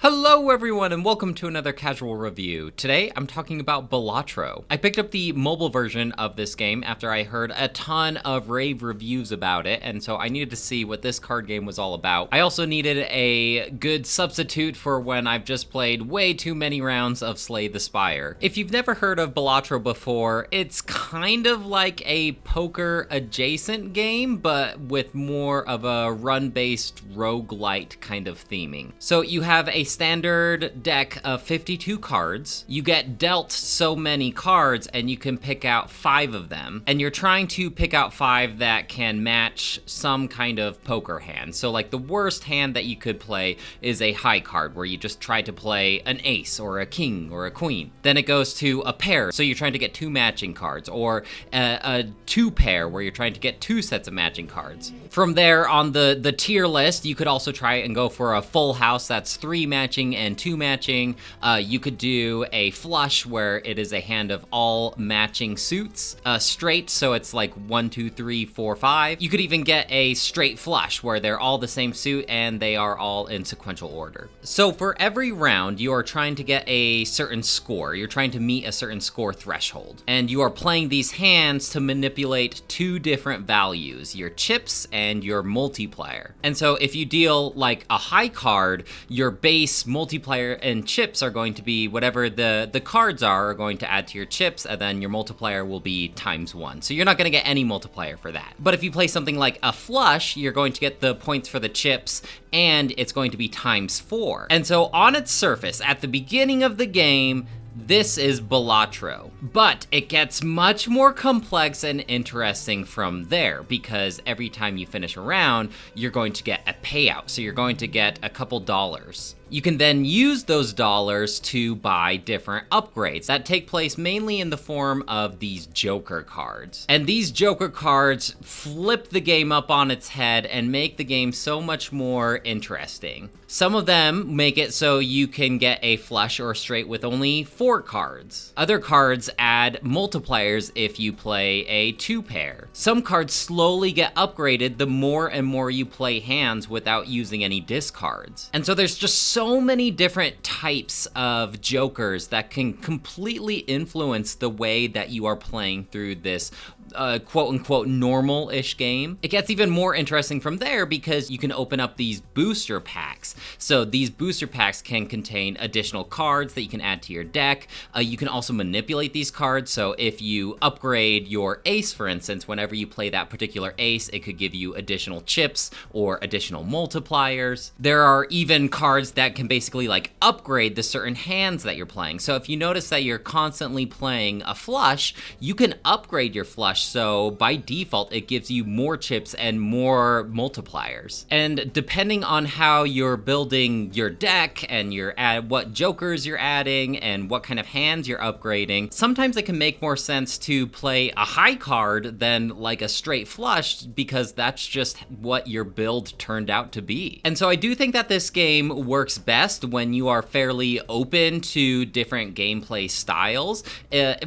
Hello everyone and welcome to another casual review. Today I'm talking about Balatro. I picked up the mobile version of this game after I heard a ton of rave reviews about it, and so I needed to see what this card game was all about. I also needed a good substitute for when I've just played way too many rounds of Slay the Spire. If you've never heard of Balatro before, it's kind of like a poker adjacent game, but with more of a run-based roguelite kind of theming. So you have a standard deck of 52 cards. You get dealt so many cards and you can pick out 5 of them. And you're trying to pick out 5 that can match some kind of poker hand. So like the worst hand that you could play is a high card where you just try to play an ace or a king or a queen. Then it goes to a pair. So you're trying to get 2 matching cards, or a 2 pair where you're trying to get 2 sets of matching cards. From there on the tier list, you could also try and go for a full house. That's 3 matching and 2 matching. You could do a flush where it is a hand of all matching suits. Straight, so it's like 1, 2, 3, 4, 5. You could even get a straight flush where they're all the same suit and they are all in sequential order. So for every round, you are trying to get a certain score. You're trying to meet a certain score threshold. And you are playing these hands to manipulate 2 different values, your chips and your multiplier. And so if you deal like a high card, your base multiplier and chips are going to be whatever the cards are going to add to your chips, and then your multiplier will be ×1. So you're not going to get any multiplier for that. But if you play something like a flush, you're going to get the points for the chips, and it's going to be ×4. And so on its surface, at the beginning of the game, this is Balatro, but it gets much more complex and interesting from there, because every time you finish a round, you're going to get a payout, so you're going to get a couple dollars. You can then use those dollars to buy different upgrades that take place mainly in the form of these Joker cards. And these Joker cards flip the game up on its head and make the game so much more interesting. Some of them make it so you can get a flush or straight with only 4 cards. Other cards add multipliers if you play a 2 pair. Some cards slowly get upgraded the more and more you play hands without using any discards. And so there's just so many different types of Jokers that can completely influence the way that you are playing through this quote-unquote normal-ish game. It gets even more interesting from there because you can open up these booster packs. So these booster packs can contain additional cards that you can add to your deck. You can also manipulate these cards. So if you upgrade your ace, for instance, whenever you play that particular ace, it could give you additional chips or additional multipliers. There are even cards that can basically like upgrade the certain hands that you're playing. So if you notice that you're constantly playing a flush, you can upgrade your flush. So by default, it gives you more chips and more multipliers. And depending on how you're building your deck and what jokers you're adding and what kind of hands you're upgrading, sometimes it can make more sense to play a high card than like a straight flush, because that's just what your build turned out to be. And so I do think that this game works best when you are fairly open to different gameplay styles,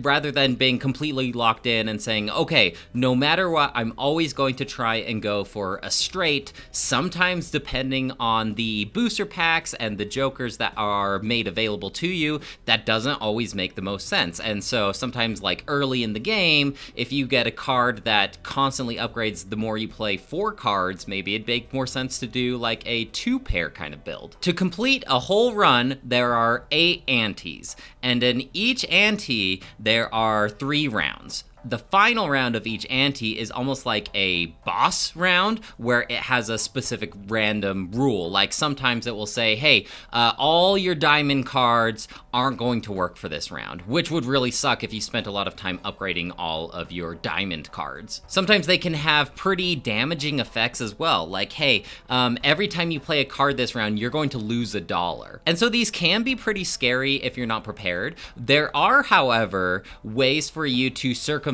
rather than being completely locked in and saying, okay, no matter what, I'm always going to try and go for a straight. Sometimes, depending on the booster packs and the jokers that are made available to you, that doesn't always make the most sense. And so sometimes, like early in the game, if you get a card that constantly upgrades the more you play 4 cards, maybe it'd make more sense to do like a 2 pair kind of build. To complete a whole run, there are 8 antes, and in each ante, there are 3 rounds. The final round of each ante is almost like a boss round where it has a specific random rule. Like sometimes it will say, hey, all your diamond cards aren't going to work for this round, which would really suck if you spent a lot of time upgrading all of your diamond cards. Sometimes they can have pretty damaging effects as well. Like, hey, every time you play a card this round, you're going to lose $1. And so these can be pretty scary if you're not prepared. There are, however, ways for you to circumvent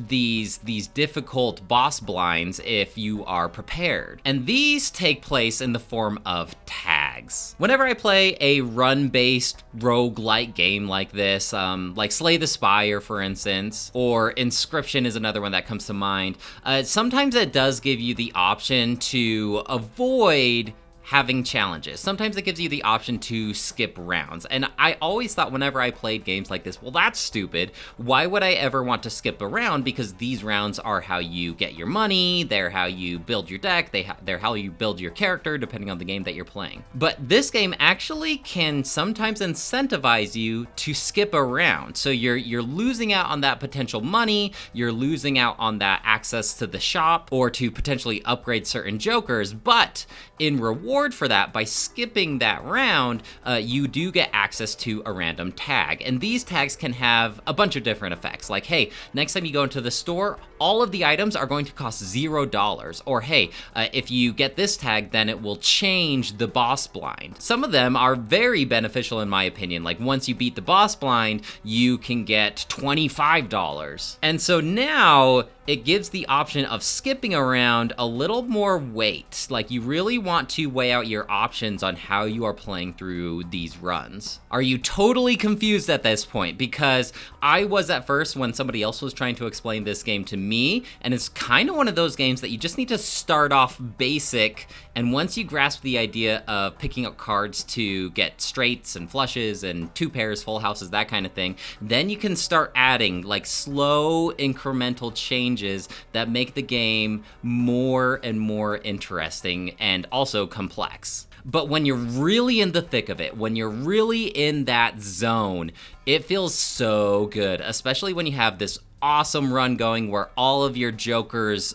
these difficult boss blinds if you are prepared. And these take place in the form of tags. Whenever I play a run-based roguelike game like this, like Slay the Spire, for instance, or Inscription is another one that comes to mind, sometimes it does give you the option to avoid having challenges. Sometimes it gives you the option to skip rounds. And I always thought whenever I played games like this, well, that's stupid. Why would I ever want to skip a round? Because these rounds are how you get your money, they're how you build your deck, they're how you build your character, depending on the game that you're playing. But this game actually can sometimes incentivize you to skip a round. So you're losing out on that potential money, you're losing out on that access to the shop, or to potentially upgrade certain jokers, but in reward for that, by skipping that round, you do get access to a random tag. And these tags can have a bunch of different effects. Like, hey, next time you go into the store, all of the items are going to cost $0. Or hey, if you get this tag, then it will change the boss blind. Some of them are very beneficial in my opinion. Like once you beat the boss blind, you can get $25. And so now it gives the option of skipping around a little more weight. Like you really want to weigh out your options on how you are playing through these runs. Are you totally confused at this point? Because I was at first when somebody else was trying to explain this game to me, and it's kind of one of those games that you just need to start off basic, and once you grasp the idea of picking up cards to get straights and flushes and 2 pairs, full houses, that kind of thing, then you can start adding like slow incremental changes that make the game more and more interesting and also complex. But when you're really in the thick of it, when you're really in that zone, it feels so good, especially when you have this awesome run going where all of your joker effects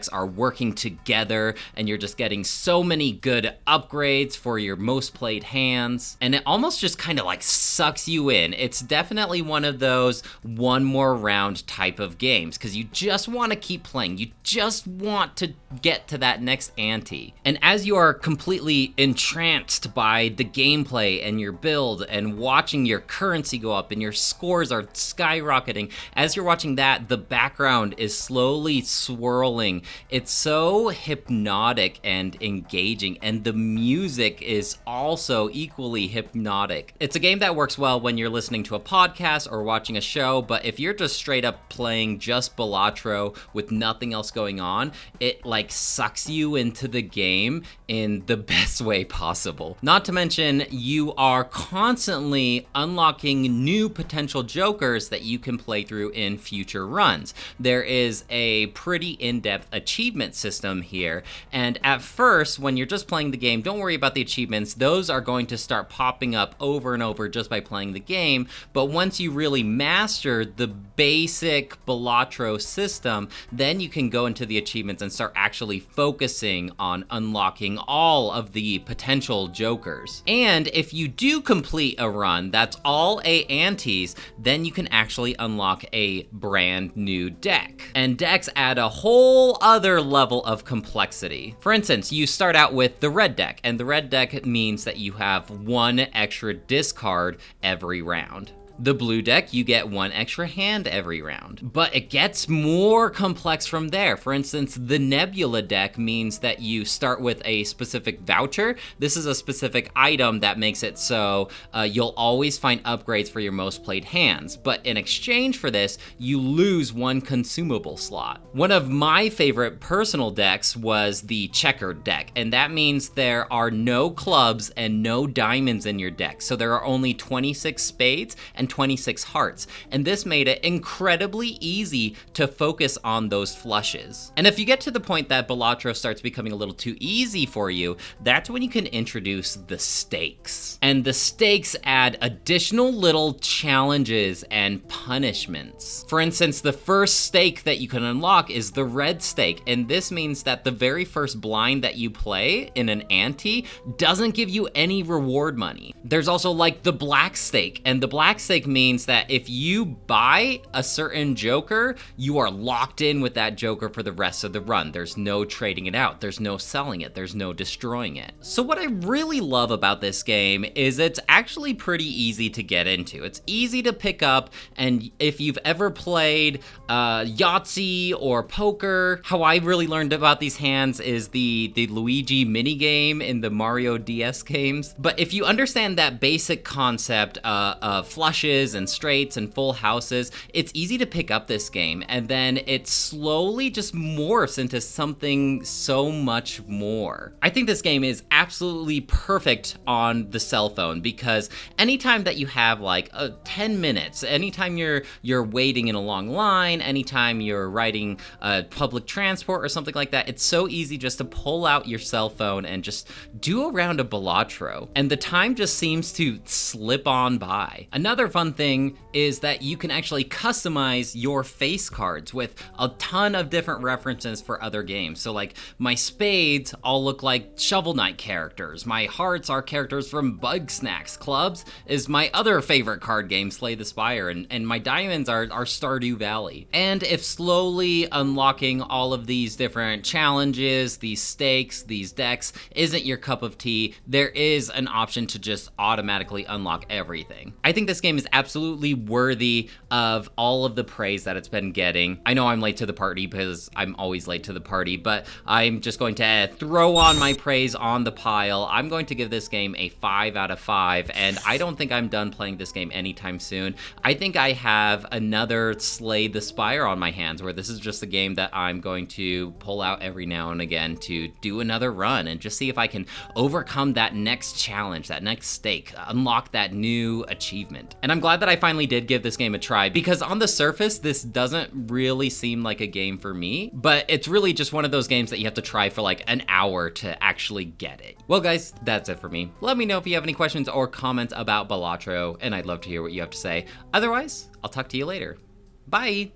are working together and you're just getting so many good upgrades for your most played hands, and it almost just kind of like sucks you in. It's definitely one of those one more round type of games because you just want to keep playing. You just want to get to that next ante. And as you are completely entranced by the gameplay and your build and watching your currency go up and your scores are skyrocketing, as you're watching that, the background is slowly swirling. It's so hypnotic and engaging, and the music is also equally hypnotic. It's a game that works well when you're listening to a podcast or watching a show, but if you're just straight up playing just Balatro with nothing else going on, it like sucks you into the game in the best way possible. Not to mention, you are constantly unlocking new potential jokers that you can play through in future runs. There is a pretty in-depth achievement system here, and at first, when you're just playing the game, don't worry about the achievements. Those are going to start popping up over and over just by playing the game, but once you really master the basic Balatro system, then you can go into the achievements and start actually focusing on unlocking all of the potential jokers. And if you do complete a run that's all A antes, then you can actually unlock a brand new deck. And decks add a whole other level of complexity. For instance, you start out with the red deck, and the red deck means that you have 1 extra discard every round. The blue deck, you get 1 extra hand every round. But it gets more complex from there. For instance, the Nebula deck means that you start with a specific voucher. This is a specific item that makes it so you'll always find upgrades for your most played hands. But in exchange for this, you lose 1 consumable slot. One of my favorite personal decks was the checkered deck, and that means there are no clubs and no diamonds in your deck. So there are only 26 spades and 26 hearts, and this made it incredibly easy to focus on those flushes. And if you get to the point that Balatro starts becoming a little too easy for you, that's when you can introduce the stakes. And the stakes add additional little challenges and punishments. For instance, the first stake that you can unlock is the red stake, and this means that the very first blind that you play in an ante doesn't give you any reward money. There's also like the black stake, and the black stake means that if you buy a certain joker, you are locked in with that joker for the rest of the run. There's no trading it out, there's no selling it, there's no destroying it. So what I really love about this game is it's actually pretty easy to get into. It's easy to pick up, and if you've ever played Yahtzee or poker, how I really learned about these hands is the Luigi minigame in the Mario DS games. But if you understand that basic concept of flushes bushes and straights and full houses. It's easy to pick up this game, and then it slowly just morphs into something so much more. I think this game is absolutely perfect on the cell phone, because anytime that you have like 10 minutes, anytime you're waiting in a long line, anytime you're riding public transport or something like that, it's so easy just to pull out your cell phone and just do a round of Balatro, and the time just seems to slip on by. Another fun thing is that you can actually customize your face cards with a ton of different references for other games. So like my spades all look like Shovel Knight characters, my hearts are characters from Bug Snacks, clubs is my other favorite card game, Slay the Spire, and my diamonds are Stardew Valley. And if slowly unlocking all of these different challenges, these stakes, these decks isn't your cup of tea, there is an option to just automatically unlock everything. I think this game is absolutely worthy of all of the praise that it's been getting. I know I'm late to the party because I'm always late to the party, but I'm just going to throw on my praise on the pile. I'm going to give this game a 5 out of 5, and I don't think I'm done playing this game anytime soon. I think I have another Slay the Spire on my hands, where this is just a game that I'm going to pull out every now and again to do another run and just see if I can overcome that next challenge, that next stake, unlock that new achievement. And I'm glad that I finally did give this game a try, because on the surface, this doesn't really seem like a game for me, but it's really just one of those games that you have to try for like an hour to actually get it. Well guys, that's it for me. Let me know if you have any questions or comments about Balatro, and I'd love to hear what you have to say. Otherwise, I'll talk to you later. Bye!